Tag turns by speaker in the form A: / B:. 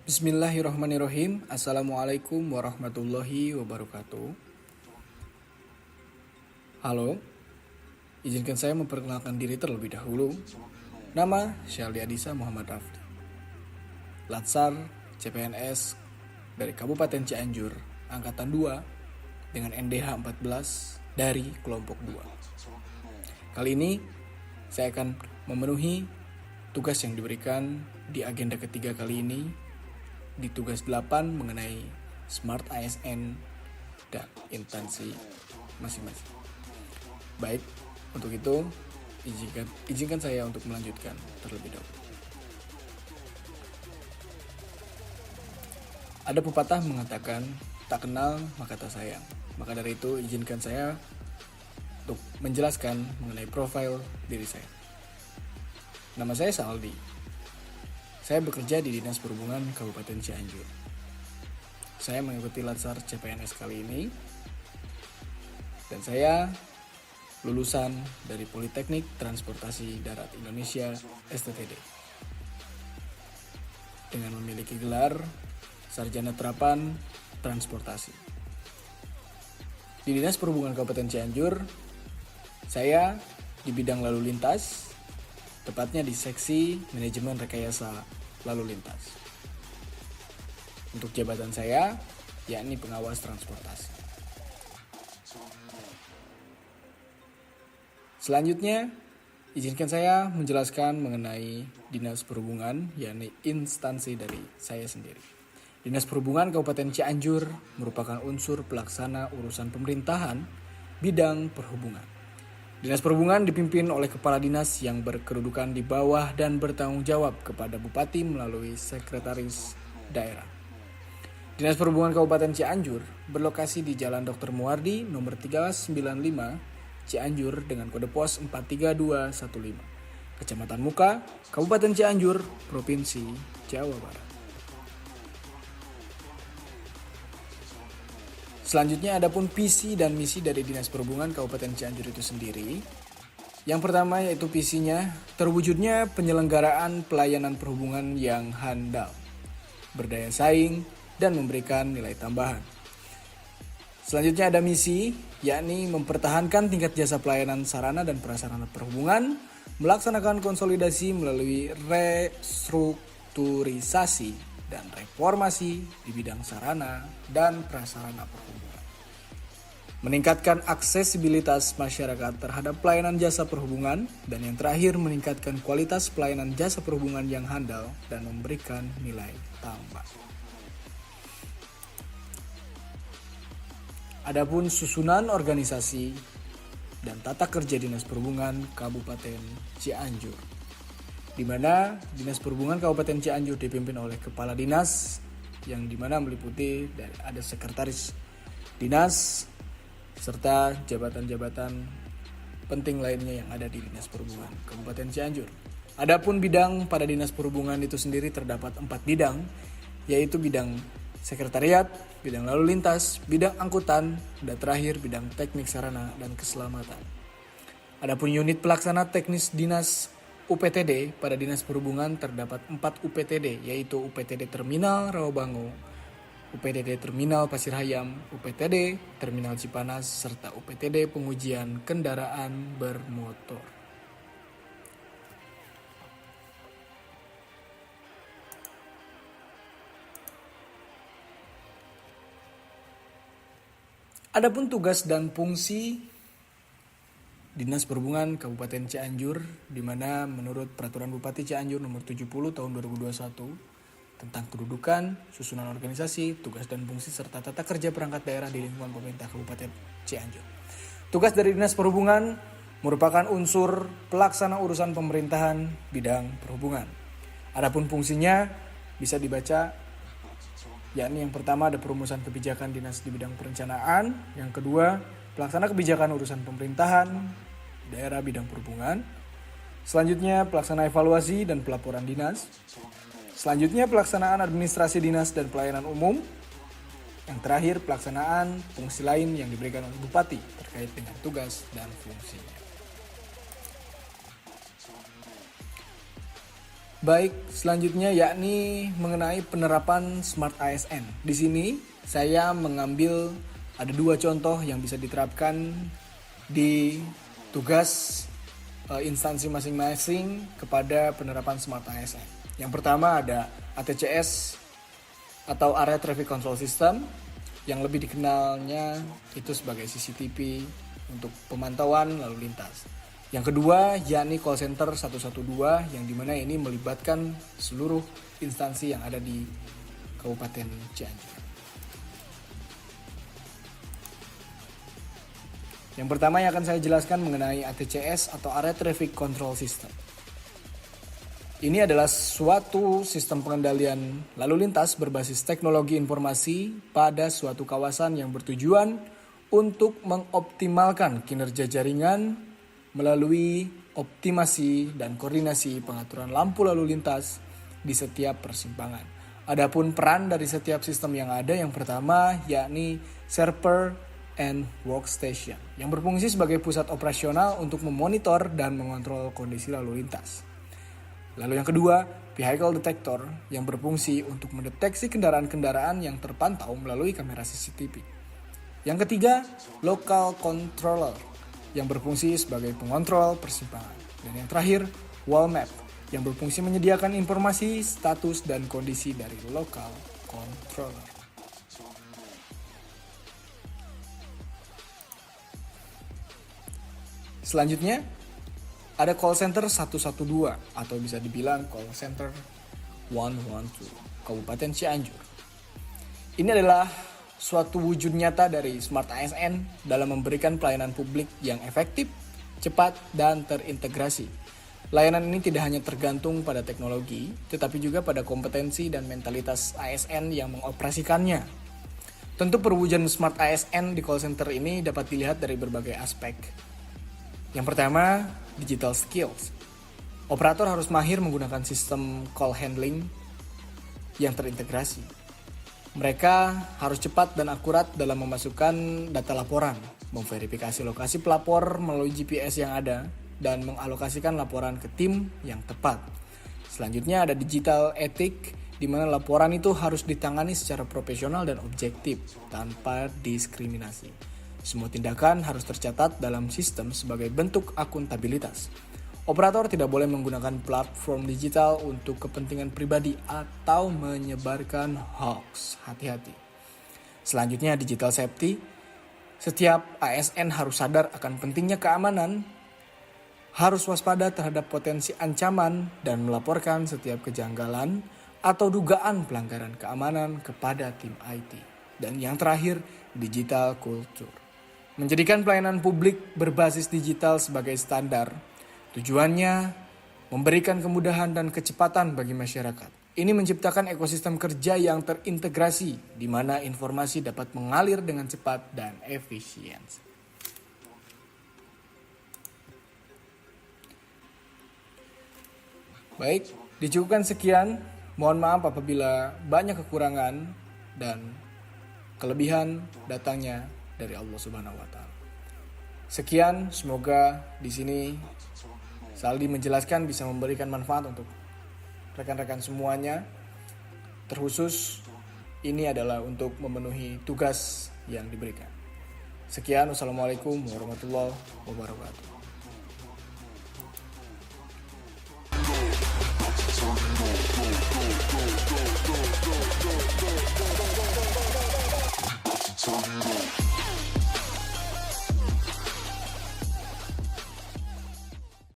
A: Bismillahirrahmanirrahim. Assalamualaikum warahmatullahi wabarakatuh. Halo, izinkan saya memperkenalkan diri terlebih dahulu. Nama Syaldi Adisa Muhammad Rafdi, Latsar CPNS dari Kabupaten Cianjur, Angkatan 2 dengan NDH 14 dari kelompok 2. Kali ini saya akan memenuhi tugas yang diberikan di agenda ketiga kali ini, di tugas 8 mengenai Smart ASN dan instansi masing-masing. Baik, untuk itu izinkan saya untuk melanjutkan terlebih dahulu. Ada pepatah mengatakan, tak kenal maka tak sayang. Maka dari itu izinkan saya untuk menjelaskan mengenai profil diri saya. Nama saya Saldi. Saya bekerja di Dinas Perhubungan Kabupaten Cianjur. Saya mengikuti Latsar CPNS kali ini. Dan saya lulusan dari Politeknik Transportasi Darat Indonesia STTD. Dengan memiliki gelar Sarjana Terapan Transportasi. Di Dinas Perhubungan Kabupaten Cianjur, saya di bidang lalu lintas, tepatnya di seksi manajemen rekayasa lalu lintas. Untuk jabatan saya, yakni pengawas transportasi. Selanjutnya, izinkan saya menjelaskan mengenai Dinas Perhubungan, yakni instansi dari saya sendiri. Dinas Perhubungan Kabupaten Cianjur merupakan unsur pelaksana urusan pemerintahan bidang perhubungan. Dinas Perhubungan dipimpin oleh kepala dinas yang berkedudukan di bawah dan bertanggung jawab kepada Bupati melalui Sekretaris Daerah. Dinas Perhubungan Kabupaten Cianjur berlokasi di Jalan Dr. Muwardi nomor 395 Cianjur dengan kode pos 43215, Kecamatan Muka, Kabupaten Cianjur, Provinsi Jawa Barat. Selanjutnya adapun visi dan misi dari Dinas Perhubungan Kabupaten Cianjur itu sendiri. Yang pertama yaitu visinya, terwujudnya penyelenggaraan pelayanan perhubungan yang handal, berdaya saing, dan memberikan nilai tambahan. Selanjutnya ada misi, yakni mempertahankan tingkat jasa pelayanan sarana dan prasarana perhubungan, melaksanakan konsolidasi melalui restrukturisasi dan reformasi di bidang sarana dan prasarana perhubungan. Meningkatkan aksesibilitas masyarakat terhadap pelayanan jasa perhubungan, dan yang terakhir meningkatkan kualitas pelayanan jasa perhubungan yang handal dan memberikan nilai tambah. Adapun susunan organisasi dan tata kerja Dinas Perhubungan Kabupaten Cianjur, di mana Dinas Perhubungan Kabupaten Cianjur dipimpin oleh Kepala Dinas yang dimana meliputi ada Sekretaris Dinas serta jabatan-jabatan penting lainnya yang ada di Dinas Perhubungan Kabupaten Cianjur. Adapun bidang pada Dinas Perhubungan itu sendiri terdapat 4 bidang, yaitu bidang sekretariat, bidang lalu lintas, bidang angkutan, dan terakhir bidang teknik sarana dan keselamatan. Adapun unit pelaksana teknis Dinas UPTD pada Dinas Perhubungan terdapat 4 UPTD, yaitu UPTD Terminal Rawabango, UPTD Terminal Pasir Hayam, UPTD Terminal Cipanas, serta UPTD Pengujian Kendaraan Bermotor. Adapun tugas dan fungsi Dinas Perhubungan Kabupaten Cianjur, di mana menurut Peraturan Bupati Cianjur nomor 70 tahun 2021 tentang kedudukan, susunan organisasi, tugas dan fungsi serta tata kerja perangkat daerah di lingkungan pemerintah Kabupaten Cianjur. Tugas dari Dinas Perhubungan merupakan unsur pelaksana urusan pemerintahan bidang perhubungan. Adapun fungsinya bisa dibaca, yakni yang pertama ada perumusan kebijakan dinas di bidang perencanaan, yang kedua pelaksana kebijakan urusan pemerintahan daerah bidang perhubungan. Selanjutnya pelaksana evaluasi dan pelaporan dinas. Selanjutnya pelaksanaan administrasi dinas dan pelayanan umum. Yang terakhir pelaksanaan fungsi lain yang diberikan oleh Bupati terkait dengan tugas dan fungsinya. Baik, selanjutnya yakni mengenai penerapan Smart ASN. Di sini saya mengambil ada 2 contoh yang bisa diterapkan di tugas instansi masing-masing kepada penerapan Smart ASN. Yang pertama ada ATCS atau Area Traffic Control System, yang lebih dikenalnya itu sebagai CCTV untuk pemantauan lalu lintas. Yang kedua yakni call center 112, yang dimana ini melibatkan seluruh instansi yang ada di Kabupaten Cianjur. Yang pertama yang akan saya jelaskan mengenai ATCS atau Area Traffic Control System. Ini adalah suatu sistem pengendalian lalu lintas berbasis teknologi informasi pada suatu kawasan yang bertujuan untuk mengoptimalkan kinerja jaringan melalui optimasi dan koordinasi pengaturan lampu lalu lintas di setiap persimpangan. Adapun peran dari setiap sistem yang ada, yang pertama yakni server and workstation yang berfungsi sebagai pusat operasional untuk memonitor dan mengontrol kondisi lalu lintas. Lalu yang kedua, vehicle detector yang berfungsi untuk mendeteksi kendaraan-kendaraan yang terpantau melalui kamera CCTV. Yang ketiga, local controller yang berfungsi sebagai pengontrol persimpangan. Dan yang terakhir, wall map yang berfungsi menyediakan informasi status dan kondisi dari local controller. Selanjutnya, ada call center 112 atau bisa dibilang call center 112 Kabupaten Cianjur. Ini adalah suatu wujud nyata dari Smart ASN dalam memberikan pelayanan publik yang efektif, cepat, dan terintegrasi. Layanan ini tidak hanya tergantung pada teknologi, tetapi juga pada kompetensi dan mentalitas ASN yang mengoperasikannya. Tentu perwujudan Smart ASN di call center ini dapat dilihat dari berbagai aspek. Yang pertama, digital skills. Operator harus mahir menggunakan sistem call handling yang terintegrasi. Mereka harus cepat dan akurat dalam memasukkan data laporan, memverifikasi lokasi pelapor melalui GPS yang ada, dan mengalokasikan laporan ke tim yang tepat. Selanjutnya ada digital ethic, di mana laporan itu harus ditangani secara profesional dan objektif, tanpa diskriminasi. Semua tindakan harus tercatat dalam sistem sebagai bentuk akuntabilitas. Operator tidak boleh menggunakan platform digital untuk kepentingan pribadi atau menyebarkan hoax. Hati-hati. Selanjutnya, digital safety. Setiap ASN harus sadar akan pentingnya keamanan, harus waspada terhadap potensi ancaman, dan melaporkan setiap kejanggalan atau dugaan pelanggaran keamanan kepada tim IT. Dan yang terakhir, digital culture. Menjadikan pelayanan publik berbasis digital sebagai standar. Tujuannya memberikan kemudahan dan kecepatan bagi masyarakat. Ini menciptakan ekosistem kerja yang terintegrasi, di mana informasi dapat mengalir dengan cepat dan efisien. Baik, dicukupkan sekian. Mohon maaf apabila banyak kekurangan dan kelebihan datangnya dari Allah Subhanahu wa taala. Sekian, semoga di sini Saldi menjelaskan bisa memberikan manfaat untuk rekan-rekan semuanya. Terkhusus ini adalah untuk memenuhi tugas yang diberikan. Sekian, wassalamualaikum warahmatullahi wabarakatuh.